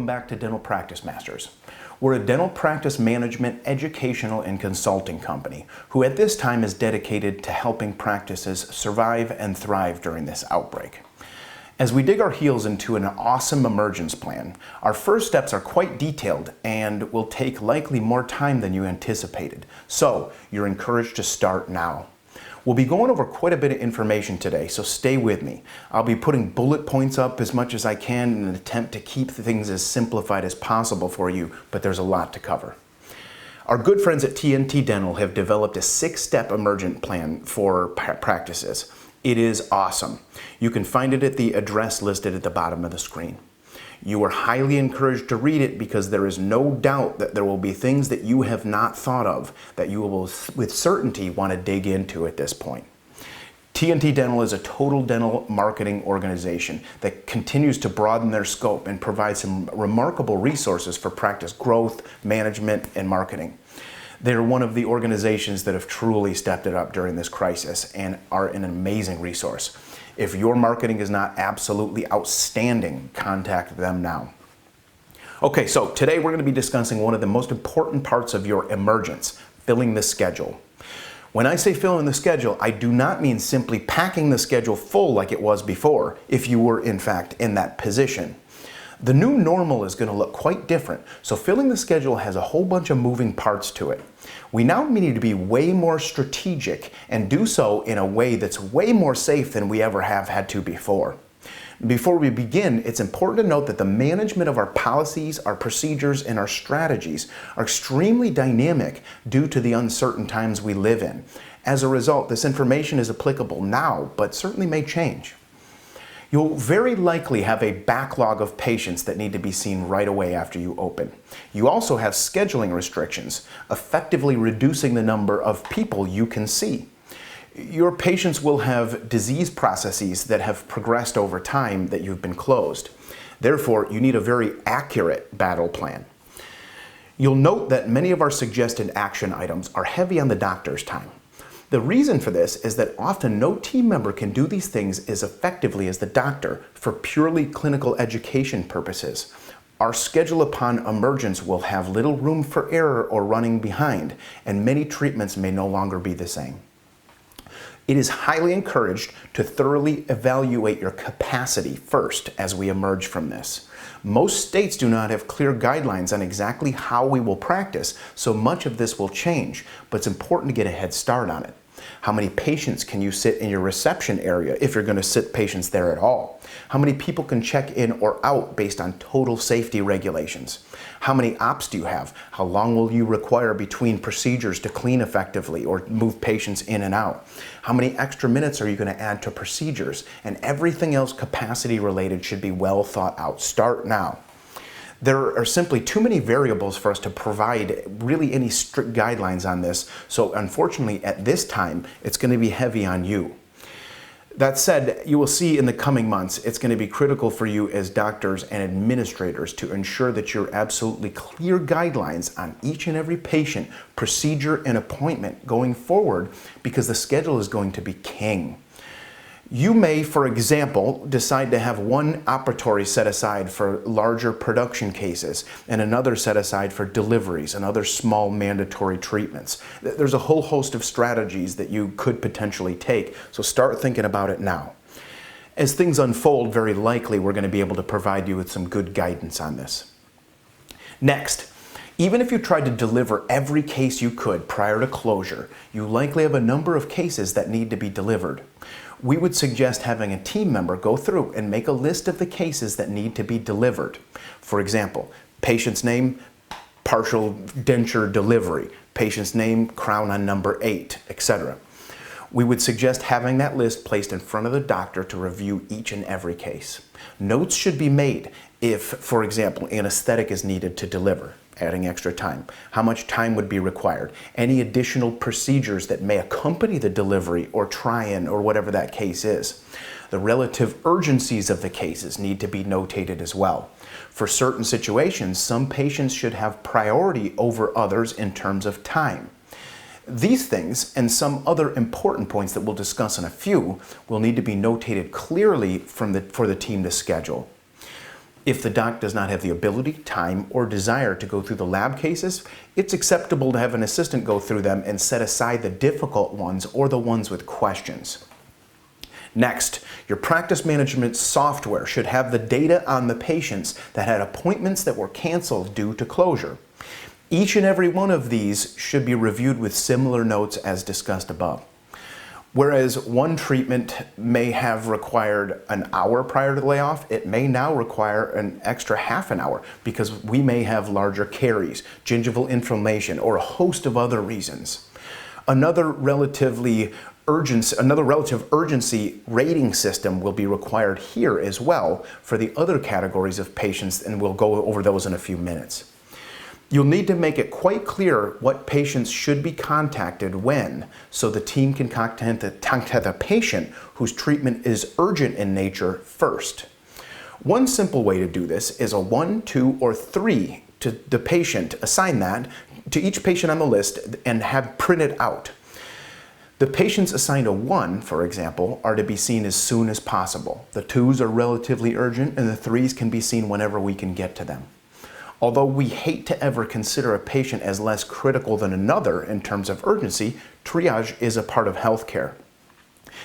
welcome back to Dental Practice Masters. We're a dental practice management, educational, and consulting company who at this time is dedicated to helping practices survive and thrive during this outbreak. As we dig our heels into an awesome emergence plan, our first steps are quite detailed and will take likely more time than you anticipated. So you're encouraged to start now. We'll be going over quite a bit of information today, so stay with me. I'll be putting bullet points up as much as I can in an attempt to keep things as simplified as possible for you, but there's a lot to cover. Our good friends at TNT Dental have developed a 6-step emergent plan for practices. It is awesome. You can find it at the address listed at the bottom of the screen. You are highly encouraged to read it because there is no doubt that there will be things that you have not thought of that you will with certainty want to dig into at this point. TNT Dental is a total dental marketing organization that continues to broaden their scope and provide some remarkable resources for practice growth, management, and marketing. They're one of the organizations that have truly stepped it up during this crisis and are an amazing resource. If your marketing is not absolutely outstanding, contact them now. Okay, so today we're going to be discussing one of the most important parts of your emergence, filling the schedule. When I say filling the schedule, I do not mean simply packing the schedule full like it was before, if you were in fact in that position. The new normal is going to look quite different, so filling the schedule has a whole bunch of moving parts to it. We now need to be way more strategic and do so in a way that's way more safe than we ever have had to before. Before we begin, it's important to note that the management of our policies, our procedures, and our strategies are extremely dynamic due to the uncertain times we live in. As a result, this information is applicable now, but certainly may change. You'll very likely have a backlog of patients that need to be seen right away after you open. You also have scheduling restrictions, effectively reducing the number of people you can see. Your patients will have disease processes that have progressed over time that you've been closed. Therefore, you need a very accurate battle plan. You'll note that many of our suggested action items are heavy on the doctor's time. The reason for this is that often no team member can do these things as effectively as the doctor for purely clinical education purposes. Our schedule upon emergence will have little room for error or running behind, and many treatments may no longer be the same. It is highly encouraged to thoroughly evaluate your capacity first as we emerge from this. Most states do not have clear guidelines on exactly how we will practice, so much of this will change, but it's important to get a head start on it. How many patients can you sit in your reception area if you're going to sit patients there at all? How many people can check in or out based on total safety regulations? How many ops do you have? How long will you require between procedures to clean effectively or move patients in and out? How many extra minutes are you going to add to procedures? And everything else capacity related should be well thought out. Start now. There are simply too many variables for us to provide really any strict guidelines on this, so unfortunately at this time it's going to be heavy on you. That said, you will see in the coming months it's going to be critical for you as doctors and administrators to ensure that you're absolutely clear guidelines on each and every patient, procedure, and appointment going forward because the schedule is going to be king. You may, for example, decide to have one operatory set aside for larger production cases and another set aside for deliveries and other small mandatory treatments. There's a whole host of strategies that you could potentially take, so start thinking about it now. As things unfold, very likely we're going to be able to provide you with some good guidance on this. Next, even if you tried to deliver every case you could prior to closure, you likely have a number of cases that need to be delivered. We would suggest having a team member go through and make a list of the cases that need to be delivered. For example, patient's name, partial denture delivery, patient's name, crown on number 8, etc. We would suggest having that list placed in front of the doctor to review each and every case. Notes should be made if, for example, anesthetic is needed to deliver, adding extra time. How much time would be required? Any additional procedures that may accompany the delivery or try-in or whatever that case is. The relative urgencies of the cases need to be notated as well. For certain situations, some patients should have priority over others in terms of time. These things and some other important points that we'll discuss in a few will need to be notated clearly for the team to schedule. If the doc does not have the ability, time, or desire to go through the lab cases, it's acceptable to have an assistant go through them and set aside the difficult ones or the ones with questions. Next, your practice management software should have the data on the patients that had appointments that were canceled due to closure. Each and every one of these should be reviewed with similar notes as discussed above. Whereas one treatment may have required an hour prior to the layoff, it may now require an extra half an hour because we may have larger caries, gingival inflammation, or a host of other reasons. Another relative urgency rating system will be required here as well for the other categories of patients, and we'll go over those in a few minutes. You'll need to make it quite clear what patients should be contacted when, so the team can contact the patient whose treatment is urgent in nature first. One simple way to do this is a 1, 2, or 3 to the patient, assign that to each patient on the list and have printed out. The patients assigned a 1, for example, are to be seen as soon as possible. The 2s are relatively urgent, and the 3s can be seen whenever we can get to them. Although we hate to ever consider a patient as less critical than another in terms of urgency, triage is a part of healthcare.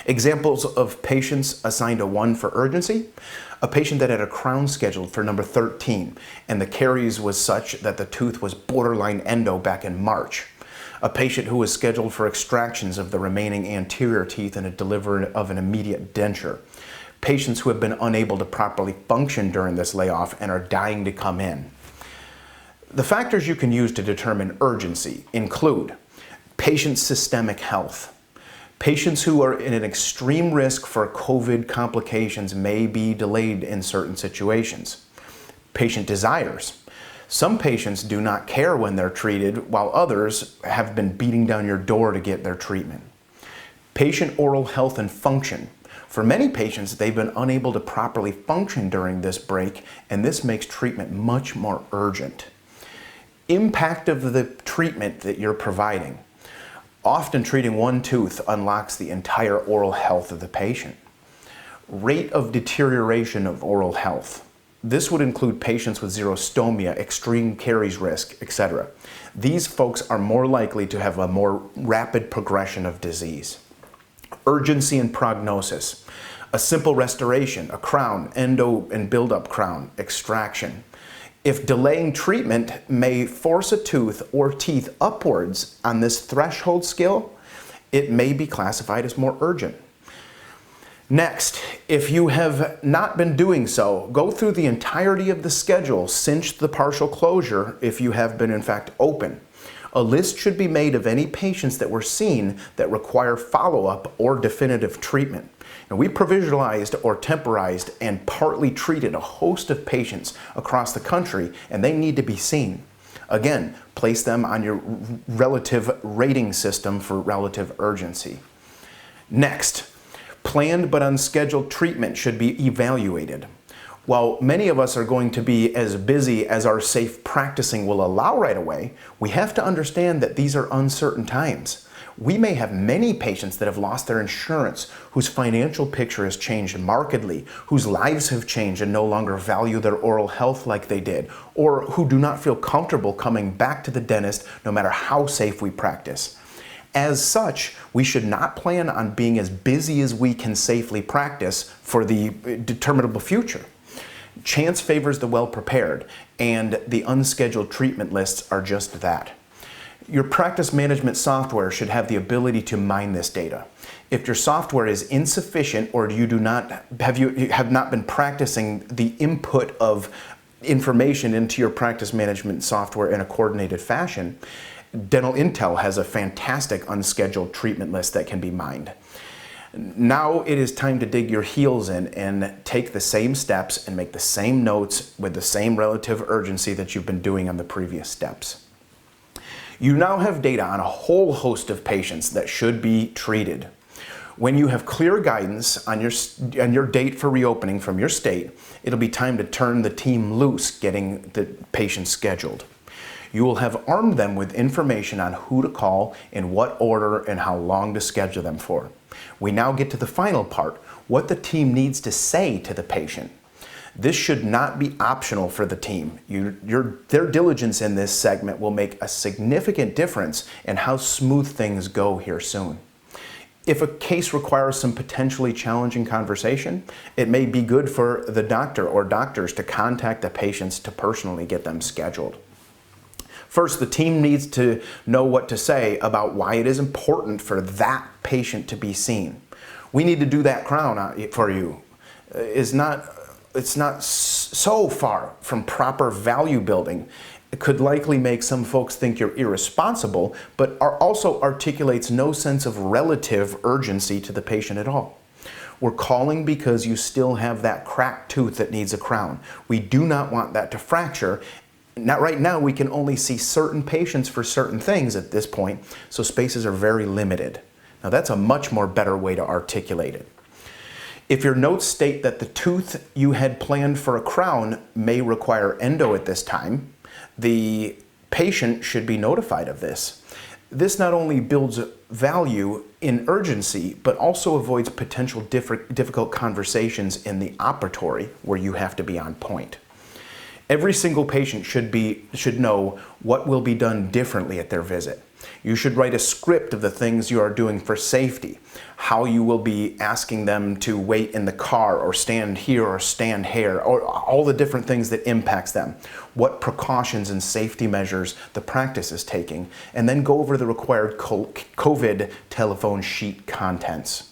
Examples of patients assigned a 1 for urgency: a patient that had a crown scheduled for number 13, and the caries was such that the tooth was borderline endo back in March. A patient who was scheduled for extractions of the remaining anterior teeth and a delivery of an immediate denture. Patients who have been unable to properly function during this layoff and are dying to come in. The factors you can use to determine urgency include patient systemic health. Patients who are in an extreme risk for COVID complications may be delayed in certain situations. Patient desires. Some patients do not care when they're treated, while others have been beating down your door to get their treatment. Patient oral health and function. For many patients, they've been unable to properly function during this break, and this makes treatment much more urgent. Impact of the treatment that you're providing. Often treating one tooth unlocks the entire oral health of the patient. Rate of deterioration of oral health. This would include patients with xerostomia, extreme caries risk, etc. These folks are more likely to have a more rapid progression of disease. Urgency and prognosis. A simple restoration, a crown, endo and build-up crown, extraction. If delaying treatment may force a tooth or teeth upwards on this threshold scale, it may be classified as more urgent. Next, if you have not been doing so, go through the entirety of the schedule since the partial closure if you have been in fact open. A list should be made of any patients that were seen that require follow-up or definitive treatment. And we provisionalized or temporized and partly treated a host of patients across the country, and they need to be seen. Again, place them on your relative rating system for relative urgency. Next, planned but unscheduled treatment should be evaluated. While many of us are going to be as busy as our safe practicing will allow right away, we have to understand that these are uncertain times. We may have many patients that have lost their insurance, whose financial picture has changed markedly, whose lives have changed and no longer value their oral health like they did, or who do not feel comfortable coming back to the dentist no matter how safe we practice. As such, we should not plan on being as busy as we can safely practice for the determinable future. Chance favors the well-prepared, and the unscheduled treatment lists are just that. Your practice management software should have the ability to mine this data. If your software is insufficient or you have not been practicing the input of information into your practice management software in a coordinated fashion, Dental Intel has a fantastic unscheduled treatment list that can be mined. Now it is time to dig your heels in and take the same steps and make the same notes with the same relative urgency that you've been doing on the previous steps. You now have data on a whole host of patients that should be treated. When you have clear guidance on your date for reopening from your state, it'll be time to turn the team loose getting the patients scheduled. You will have armed them with information on who to call, in what order, and how long to schedule them for. We now get to the final part, what the team needs to say to the patient. This should not be optional for the team. Their diligence in this segment will make a significant difference in how smooth things go here soon. If a case requires some potentially challenging conversation, it may be good for the doctor or doctors to contact the patients to personally get them scheduled. First, the team needs to know what to say about why it is important for that patient to be seen. We need to do that crown for you. It's not so far from proper value building. It could likely make some folks think you're irresponsible, but also articulates no sense of relative urgency to the patient at all. We're calling because you still have that cracked tooth that needs a crown. We do not want that to fracture. Not right now, we can only see certain patients for certain things at this point, so spaces are very limited. Now that's a much more better way to articulate it. If your notes state that the tooth you had planned for a crown may require endo at this time, the patient should be notified of this. This not only builds value in urgency, but also avoids potential difficult conversations in the operatory where you have to be on point. Every single patient should know what will be done differently at their visit. You should write a script of the things you are doing for safety, how you will be asking them to wait in the car or stand here or stand here, or all the different things that impacts them, what precautions and safety measures the practice is taking, and then go over the required COVID telephone sheet contents.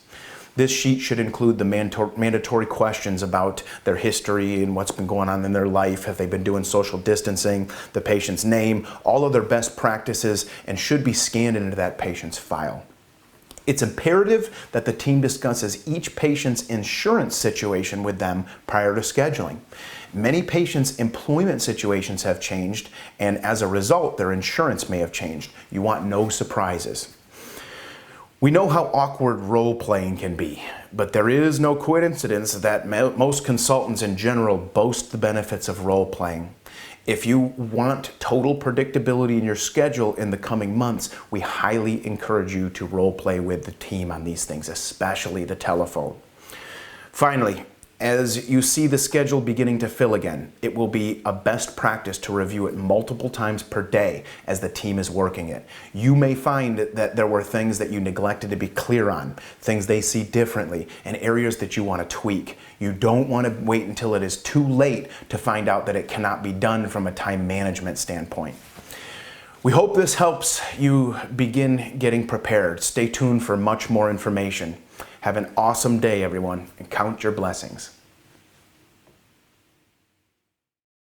This sheet should include the mandatory questions about their history and what's been going on in their life, have they been doing social distancing, the patient's name, all of their best practices, and should be scanned into that patient's file. It's imperative that the team discusses each patient's insurance situation with them prior to scheduling. Many patients' employment situations have changed, and as a result, their insurance may have changed. You want no surprises. We know how awkward role-playing can be, but there is no coincidence that most consultants in general boast the benefits of role-playing. If you want total predictability in your schedule in the coming months, we highly encourage you to role-play with the team on these things, especially the telephone. Finally, as you see the schedule beginning to fill again, it will be a best practice to review it multiple times per day as the team is working it. You may find that there were things that you neglected to be clear on, things they see differently, and areas that you want to tweak. You don't want to wait until it is too late to find out that it cannot be done from a time management standpoint. We hope this helps you begin getting prepared. Stay tuned for much more information. Have an awesome day, everyone, and count your blessings.